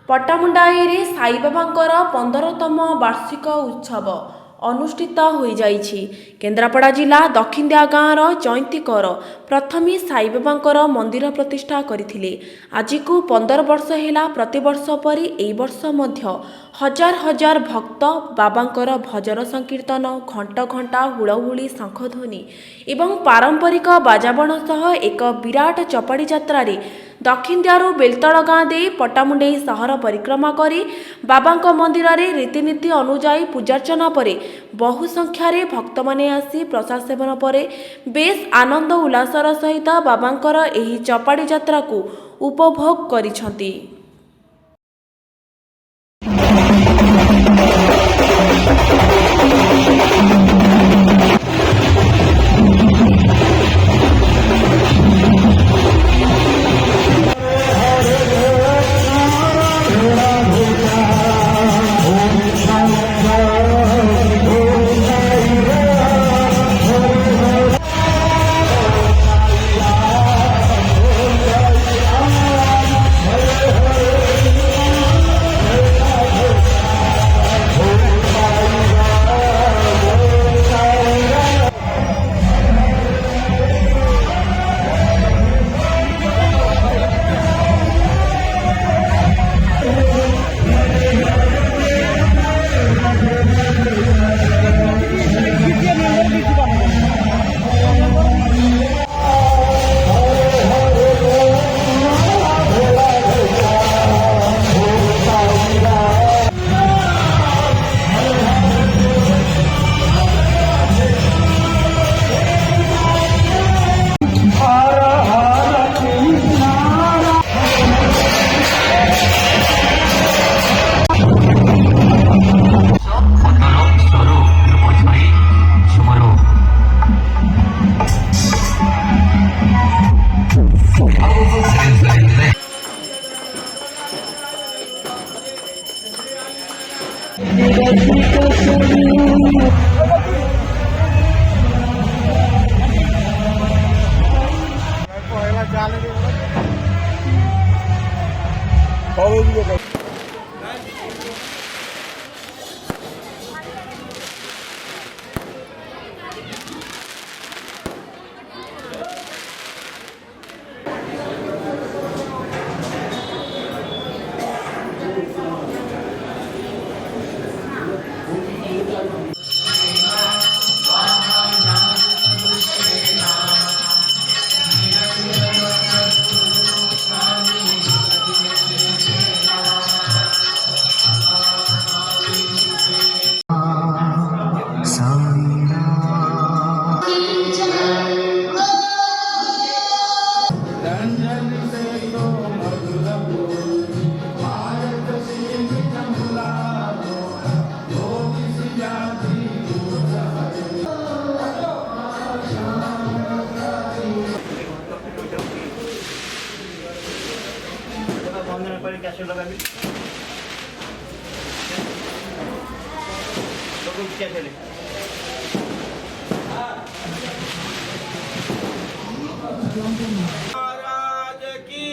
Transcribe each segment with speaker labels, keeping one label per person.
Speaker 1: ପଟ୍ଟାମୁଣ୍ଡାଇରେ ସାଇବାବାଙ୍କର 15ତମ ବାର୍ଷିକ ଉତ୍ସବ ଅନୁଷ୍ଠିତ ହୋଇଯାଇଛି। କେନ୍ଦ୍ରାପଡ଼ା ଜିଲ୍ଲା ଦକ୍ଷିଣଦିଆ ଗାଁର ଜୟନ୍ତୀ କର ପ୍ରଥମେ ସାଇବାବାଙ୍କର ମନ୍ଦିର ପ୍ରତିଷ୍ଠା କରିଥିଲେ। ଆଜିକୁ 15 ବର୍ଷ ହେଲା। ପ୍ରତିବର୍ଷ ପରି ଏହି ବର୍ଷ ମଧ୍ୟ ହଜାର ହଜାର ଭକ୍ତ ବାବାଙ୍କର ଭଜନ ସଂକୀର୍ତ୍ତନ, ଘଣ୍ଟ ଘଣ୍ଟା, ହୁଳହୁଳି, ଶଙ୍ଖଧ୍ୱନି ଏବଂ ପାରମ୍ପରିକ ବାଜାବଣ ସହ ଏକ ବିରାଟ ଚପାଡ଼ି ଯାତ୍ରାରେ ଦକ୍ଷିଣଦିଆରୁ ବେଲତଳ ଗାଁ ଦେଇ ପଟ୍ଟାମୁଣ୍ଡାଇ ସହର ପରିକ୍ରମା କରି ବାବାଙ୍କ ମନ୍ଦିରରେ ରୀତିନୀତି ଅନୁଯାୟୀ ପୂଜାର୍ଚ୍ଚନା ପରେ ବହୁ ସଂଖ୍ୟାରେ ଭକ୍ତମାନେ ଆସି ପ୍ରସାଦ ସେବନ ପରେ ବେଶ୍ ଆନନ୍ଦ ଉଲ୍ଲାସର ସହିତ ବାବାଙ୍କର ଏହି ଚପାଡ଼ି ଯାତ୍ରାକୁ ଉପଭୋଗ କରିଛନ୍ତି।
Speaker 2: महाराज की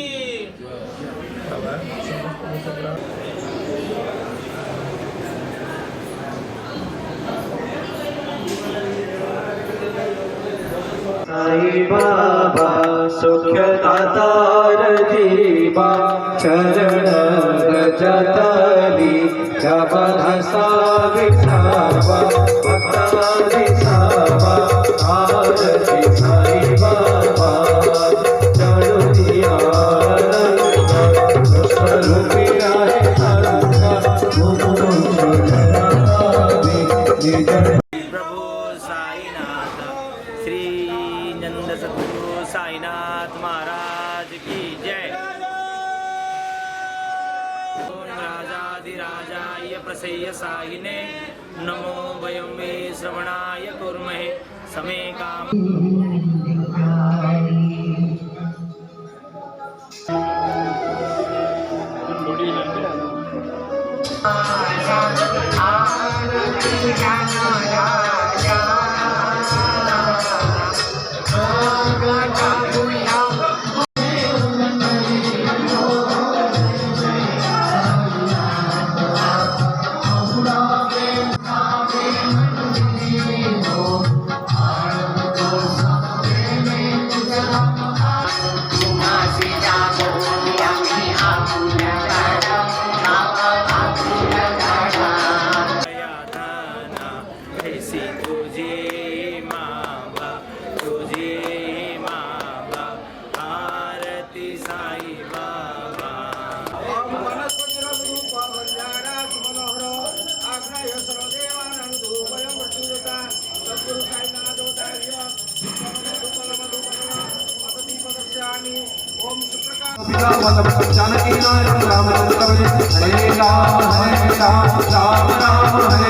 Speaker 3: साई बाबा सुखदातार जीवा चरण गजतली जबधसा विठावा भक्ता दिसावा आरती साई बाबा चढ़ो दिया स्वरूपी आए
Speaker 2: प्रभु साईनाथ श्री नंद सद्गुरु साईनाथ महाराज की जय। ओम राजाधिराजाय प्रसय्य साईने नमो वयं मे श्रवणाय कुर्महे समे काम।
Speaker 3: राम हरे राम राम राम हरे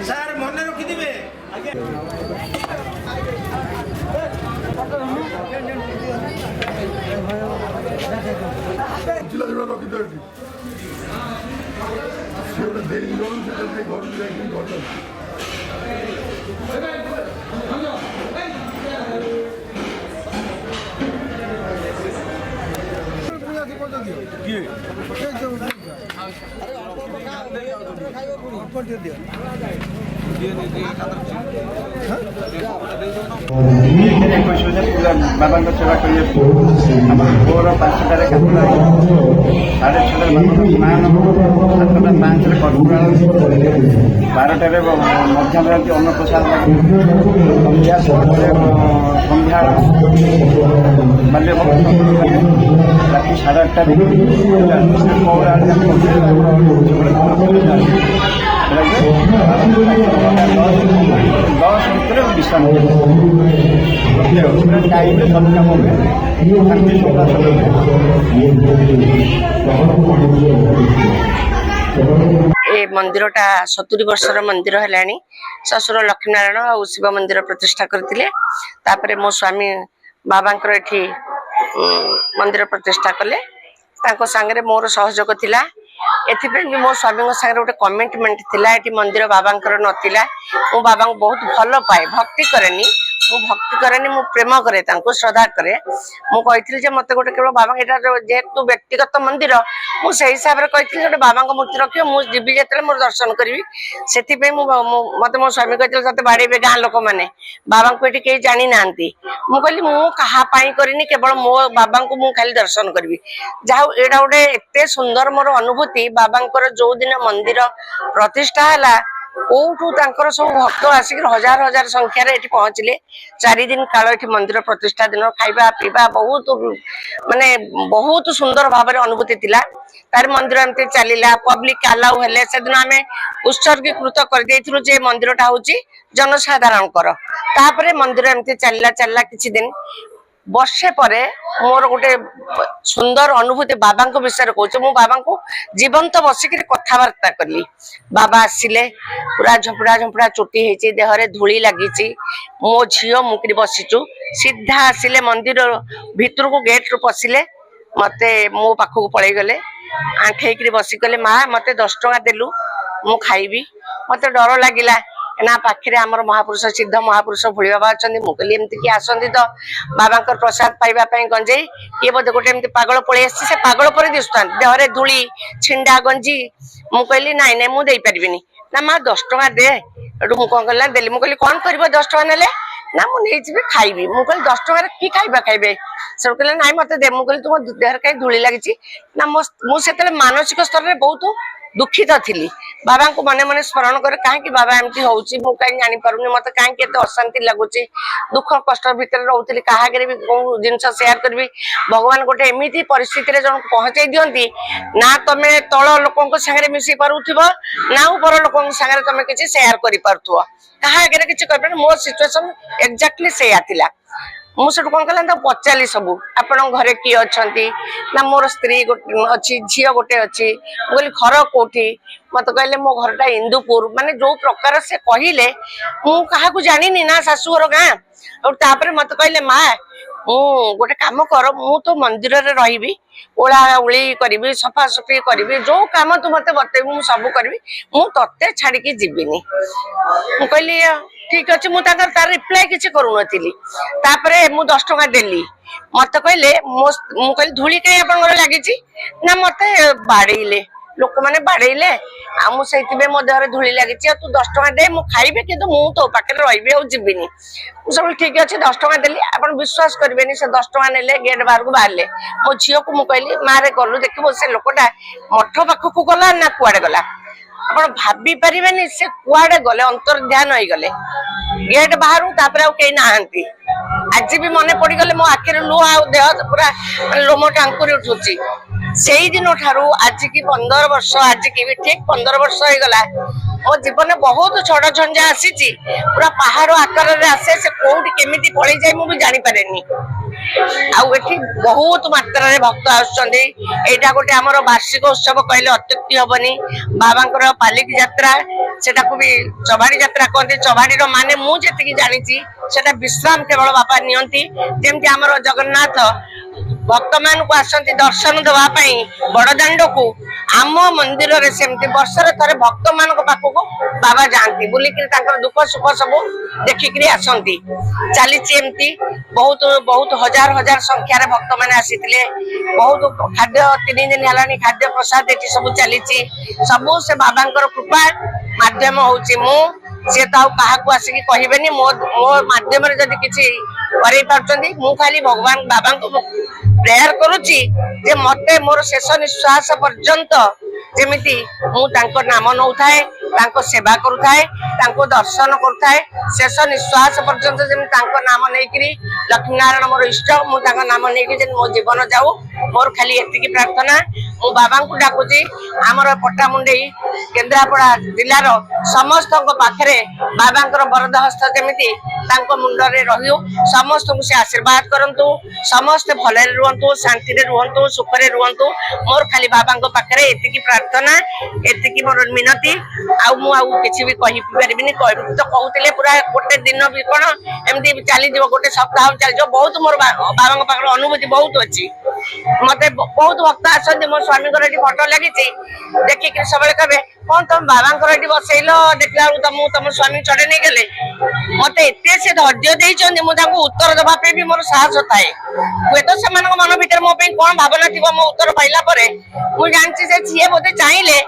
Speaker 2: ସାର୍ ମନେ ରଖିଥିବେ
Speaker 4: ବାବାଙ୍କ ସେବା କରିବାକୁ ଆମର ଭୋର 5ଟାରେ ଗାଧୁଆ 6:30 ସ୍ନାନ 7:05 କର୍ପୂର 12ଟାରେ ମଧ୍ୟାହ୍ନରାତ୍ରି ଅନ୍ନପ୍ରସାଦ ସନ୍ଧ୍ୟା ବାଲ୍ୟ ରାତି 8:30ରେ ଭିତରେ ବିଶ୍ରାମ ଟାଇମ୍ରେ ସବୁ କାମ ହୁଏ
Speaker 5: ए मंदिरटा 70 वर्षर मंदिर हेलानी ससुर लक्ष्मीनारायण और शिव मंदिर प्रतिष्ठा करथिले तापरे मो स्वामी बाबांकर एठी मंदिर प्रतिष्ठा कले तांको संगे मोर सहयोग थिला एथिपे मो स्वामी संगे गोटे कमिटमेंट थिला एठी मंदिर बाबांकर नथिला मो बाबा को बहुत भलो पाए भक्ति करेनी मु प्रेम करे तांको श्रद्धा करे मु कहिथिल जे मते गोटे केवल बाबा एटा जेतु व्यक्तिगत मंदिर मु सेही हिसाब रे कहिथिल जे बाबा को मूर्ति रखियो मु जीबी जेतले मोर दर्शन करबी सेति पे मते मो स्वामी कहिथिल सते बाडीबे गां लोक माने बाबा को एटी केही जानि नांती मु कहली मु कहा पाई करिनी केवल मो बाबा को मु खाली दर्शन करबी जाऊ एटा गोटे एते सुंदर मोर अनुभूति बाबांकर जो दिन मंदिर प्रतिष्ठा हला कोठू तांकर सब भक्त आसिक हजार हजार संख्या रे एठी पहुंचले 4 दिन काल एठी मंदिर प्रतिष्ठा दिन खाइबा पीबा बहुत माने बहुत सुंदर भाव रे अनुभूति थिला तार मंदिर एमते चलीला पब्लिक अलाउ हेले से दिन हमें उत्सर्गीकृत कर देथिलु जे मंदिरटा होची जनसाधारण कर तापरे मंदिर एमते चलला किछि दिन वर्षे परे मोर गोटे सुंदर अनुभूति बाबा विषय कहूँ मु बाबा को जीवंत बसिक कथबार्ता कली बाबा आसिले पूरा झपड़ा झपड़ा चुटी होती देहरे धूली लगी मो झील मुकरी बसीचु सीधा आसिले मंदिर भितर को गेट रू पशिले मते मो पाखक पलि गले आंठेक बसिकले माँ मते 10 टଙ୍କା देलु मु खाइबी मते डर लागिला ना पाखे आमर महापुरुष सिद्ध महापुरुष भोली बाबा अच्छा मुझे एमती किए आसती तो बाबा प्रसाद पाइबा गंजेई किए बोधे गोटे एमती पागल पलि आसी से पागल पर दिशुता देहरे धूली छिंडा गंजी मु कहली नाई नाई मुझे पारिनी ना माँ 10 टଙ୍କା दे एटू मुझे कौन कला देली मुझे कौन कर 10 टଙ୍କା नेले ना मु नहीं जी खाइबी मु कहली 10 टका रे की खाइबा खाइबे से कहले नाइ मते दे मु कहली तुम देहर कई धूली लागिची ना मु सेतले मानसिक स्तर रे बहुत दुखित थिली बाबा को मने मने स्मरण करे काहे कि बाबा एमती होउची मु काई जानि पारुनी मते काहे कि एते अशांति लागुची दुख कष्ट भीतर रहउतली काहा करे भी को जिंस शेयर करबी भगवान गोटे एमिति परिस्थिति रे जन पहुंचाई दियंती ना तमे तळ लोकन को संगे मिसी पारुथिबो ना ऊपर लोकन संगे तमे किछि शेयर करि पारथुवा काहा करे किछि करबे मोर सिचुएशन एक्जेक्टली से आतिला मु सेठु कोन कहला पचाली सब आपण घरे किए अछंती ना मोर स्त्री अच्छी झील गोटे अच्छी बोली घर कोठी मत कहले मो घरटा इंदुपुर माने जो प्रकार से कहले मु काहा को जानिनी ना सासुर गां और तापर मत कहले मां गोटे काम कर मु तो मंदिर रे रहिबी ओला उली करबी सफा सफी करबी जो काम तू मते बतेबू मु सब करबी मु तत्ते छाड़ी के जीविनी मु कहली ठीक अच्छे मु तार रिप्लाई किसी करू नथिली तापरे मु 10 टका देली मते कहले मु कहली धूली कई आपन लागिची ना मते बाड़ेइले लोक माने बाड़ेइले आ मु सहितबे मो देहरे धूली लागिची तू 10 टका दे मु खाइबे किंतु मु तो पाके रहिबे आ जीविनी मु सब ठीक अच्छे 10 टका देली आपन विश्वास करबेनी से 10 टका नेले गेट बाहर को बाहरले मो झियो को मु कहली मारे गलु देखिबो से लोकटा मठ पाखु को गला ना कुआडे गला आपण भाबी परिबेनी से कुआडे गले अंतर ध्यान होई गले गेट बाहर तापर आ कई नाहंती आज भी मने पड़ी गले मो आखिर लुह आ देह पूरा लोम टांकुरी उठुची सेई दिन ठारू आज की 15 वर्ष आज की भी ठीक 15 वर्ष हो गला मो जीवन में बहुत छड़ झंझा आसी पूरा पहाड़ आकार रे आसे से कोउठी केमिति पळै जाय मु भी जानि पारेनी आउ एठी बहुत मात्रा रे भक्त आछंदी एटा गोटे हमर वार्षिक उत्सव कहले अत्युक्ति हबनी बाबांकर पालिक यात्रा सेटा को भी चबाड़ी यात्रा कहते चबाड़ी रो माने मु जेतिकी जानिची सेटा विश्राम केवल बापा नियंती जेमति हमर जगन्नाथ भक्त मान को आसंती दर्शन देवा पई बड़ दांड को आम मंदिर रे सेमती वर्षरे थरे भक्त मान को पाखो को बाबा जानती बुली कि तांकर दुख सुख सब देखि कि आसंती चलीची एमती बहुत बहुत हजार हजार संख्या रे भक्त माने आसीतिले बहुत खाद्य 3 दिन हलानी खाद्य प्रसाद एठी सब चलीची सब से बाबांकर कृपा माध्यम होउची मु से ताऊ कहा को आसी कहबेनी मो माध्यम रे जदी किछि करै पारचंदी मु खाली भगवान बाबा को प्रेयर करूची जे मते मोर शेष निश्वास पर्यंत जेमिति मु तांको नाम नउथाए तांको सेवा करूथाए तांको दर्शन करूथाए शेष निश्वास पर्यंत जेमि तांको नाम नेकरी लक्ष्मी नारायण मोर इष्ट मु तांको नाम नेकरी जे मो जीवन जाऊ मोर खाली एतिकी प्रार्थना मु बाबा को डाकुची हमर पट्टामुंडेई केन्द्रापड़ा जिल्ला रो समस्त पाखरे बाबांकर वरद हस्त जेमिति तांको मुंड रे रहियो समस्त को से आशीर्वाद करंतु समस्त भले रुहंतु शांति रे रुहंतु सुख रे रुहंतु मोर खाली बाबांको पाखरे एतिकी प्रार्थना एतिकी मोर मिनती आ मु आ किछि भी कहि परिबिनी तो कहउतिले पूरा गोटे दिन भी कोन एमदी चली जीव गोटे सप्ताह चली जो बहुत मोर बाबांको पाखरे अनुभूति बहुत अछि मते बहुत भक्त आछन मोर स्वामी घर एटी फोटो लागिछि देखि कि सबले कहबे कोन तुम बाबांकर एटी बसैलो देखला तुम स्वामी चढ़े नहीं गले मते एते से धैर्य देइछन मु ताको उत्तर दबा पे भी मोर साहस थाए हुए तो से मन भीतर मो पे कोन भावना थिबो मो उत्तर पाइला परे मु जानछि से छिए बोते चाहिले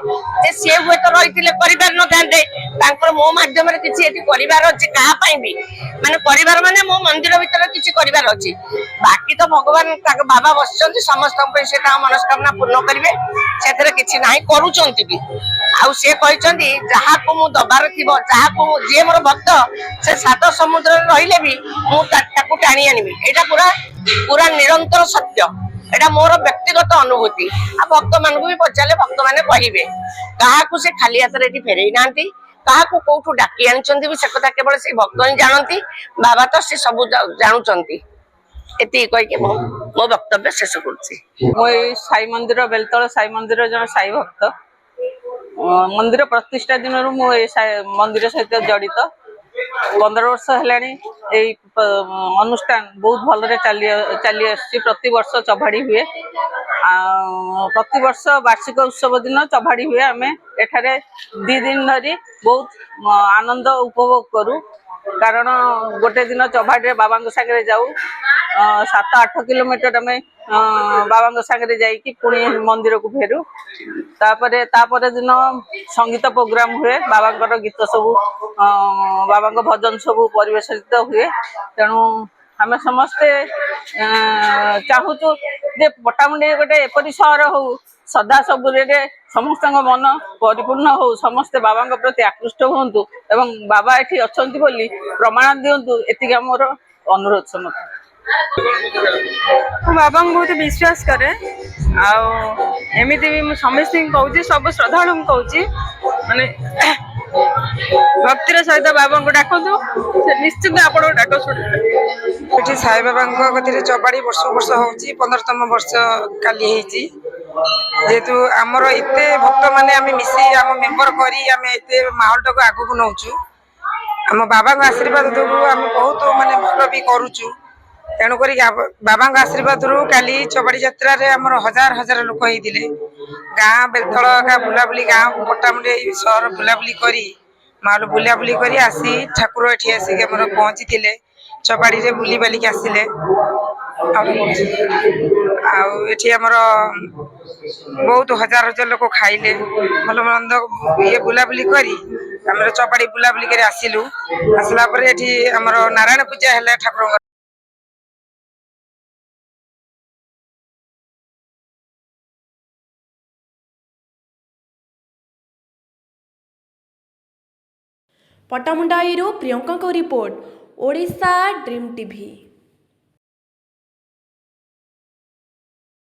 Speaker 5: जे से हुए तो रहितिले परिवार न थांते तांकर मो माध्यम रे किछि एटी परिवार अछि कहा पाई भी माने परिवार माने मो मंदिर भीतर किछि परिवार अछि बाकी तो भगवान ताक बाबा बसचंती समस्त पे से ता मनस्कामना पूर्ण करिवे सेतरे किछि नाही करूचंती भी आउ से कहिचंती जहा को मु दबार थिबो जहा को जे मोर भक्त से सात समुद्र रे रहिले भी मु ताकू टाणी आनिबी एटा पूरा पूरा निरंतर सत्य एटा मोर व्यक्तिगत अनुभूति आ भक्त मान को भी पचाले भक्त माने कहिबे कहा को से खाली हाथ रे फेरई नांती कहा को कोठू डाकी आनचंती भी से कथा केवल से भक्त ही जानती बाबा तो से सब जानुचंती एति कहि के मो वक्तव्य शेष करछि
Speaker 6: मो साई मंदिर बेलतल साई मंदिर जन साई भक्त मंदिर प्रतिष्ठा दिन मो मंदिर सहित जड़ित 15 वर्ष हेलानी अनुष्ठान बहुत भल चली आसी प्रति वर्ष चभाड़ी हुए प्रति वर्ष वार्षिक उत्सव दिन चभाड़ी हुए आम एठारे 2 दिन धरी बहुत आनंद उपभोग करू କାରଣ ଗୋଟେ ଦିନ ଚଭାଡିରେ ବାବାଙ୍କ ସାଙ୍ଗରେ ଯାଉ 7-8 କିଲୋମିଟର ଆମେ ବାବାଙ୍କ ସାଙ୍ଗରେ ଯାଇକି ପୁଣି ମନ୍ଦିରକୁ ଫେରୁ। ତାପରେ ଦିନ ସଙ୍ଗୀତ ପ୍ରୋଗ୍ରାମ ହୁଏ, ବାବାଙ୍କର ଗୀତ ସବୁ ବାବାଙ୍କ ଭଜନ ସବୁ ପରିବେଷିତ ହୁଏ। ତେଣୁ ଆମେ ସମସ୍ତେ ଚାହୁଁଛୁ ଯେ ପଟ୍ଟାମୁଣ୍ଡାଇ ଗୋଟେ ଏପରି ସହର ହଉ ସଦା ସବୁରେ ସମସ୍ତଙ୍କ ମନ ପରିପୂର୍ଣ୍ଣ ହଉ, ସମସ୍ତେ ବାବାଙ୍କ ପ୍ରତି ଆକୃଷ୍ଟ ହୁଅନ୍ତୁ ଏବଂ ବାବା ଏଠି ଅଛନ୍ତି ବୋଲି ପ୍ରମାଣ ଦିଅନ୍ତୁ। ଏତିକି ଆମର ଅନୁରୋଧ ସମସ୍ତ।
Speaker 7: ମୁଁ ବାବାଙ୍କୁ ବହୁତ ବିଶ୍ୱାସ କରେ, ଆଉ ଏମିତି ବି ମୁଁ ସମସ୍ତଙ୍କୁ କହୁଛି, ସବୁ ଶ୍ରଦ୍ଧାଳୁଙ୍କୁ କହୁଛି, ମାନେ ଭକ୍ତିର ସହିତ ବାବାଙ୍କୁ ଡାକନ୍ତୁ, ସେ ନିଶ୍ଚିନ୍ତ ଆପଣଙ୍କୁ ଡାକ ଶୁଣିବେ।
Speaker 8: ଏଠି ସାଇବାବାଙ୍କ କତିରେ ଚବାଡ଼ି ବର୍ଷକୁ ବର୍ଷ ହେଉଛି, 15ତମ ବର୍ଷ କାଲି ହେଇଛି। ଯେହେତୁ ଆମର ଏତେ ଭକ୍ତମାନେ ଆମେ ମିଶି ଆମ ମେମ୍ବର କରି ଆମେ ଏତେ ମାହୋଲଟାକୁ ଆଗକୁ ନେଉଛୁ, ଆମ ବାବାଙ୍କ ଆଶୀର୍ବାଦ ଯୋଗୁଁ ଆମେ ବହୁତ ମାନେ ଭଲ ବି କରୁଛୁ। ତେଣୁକରି ବାବାଙ୍କ ଆଶୀର୍ବାଦରୁ କାଲି ଚବାଡ଼ି ଯାତ୍ରାରେ ଆମର ହଜାର ହଜାର ଲୋକ ହେଇଥିଲେ। ଗାଁ ବେଲତଳ ବୁଲାବୁଲି, ଗାଁ ପଟ୍ଟାମୁଣ୍ଡାଇ ସହର ବୁଲାବୁଲି କରି ମାହୋଲ ବୁଲାବୁଲି କରି ଆସି ଠାକୁର ଏଠି ଆସିକି ଆମର ପହଞ୍ଚିଥିଲେ। ଚବାଡ଼ିରେ ବୁଲି ବାଲିକି ଆସିଲେ। ଆଉ ଏଠି ଆମର ବହୁତ ହଜାର ହଜାର ଲୋକ ଖାଇଲେ, ଭଲ ମନ୍ଦ ବୁଲାବୁଲି କରି ଆମର ଚବାଡ଼ି ବୁଲାବୁଲି କରି ଆସିଲୁ। ଆସିଲା ପରେ ଏଠି ଆମର ନାରାୟଣ ପୂଜା ହେଲା ଠାକୁରଙ୍କର।
Speaker 1: ପଟ୍ଟାମୁଣ୍ଡାଇରୁ ପ୍ରିୟଙ୍କାଙ୍କ ରିପୋର୍ଟ, ଓଡ଼ିଶା ଡ୍ରିମ୍ ଟିଭି।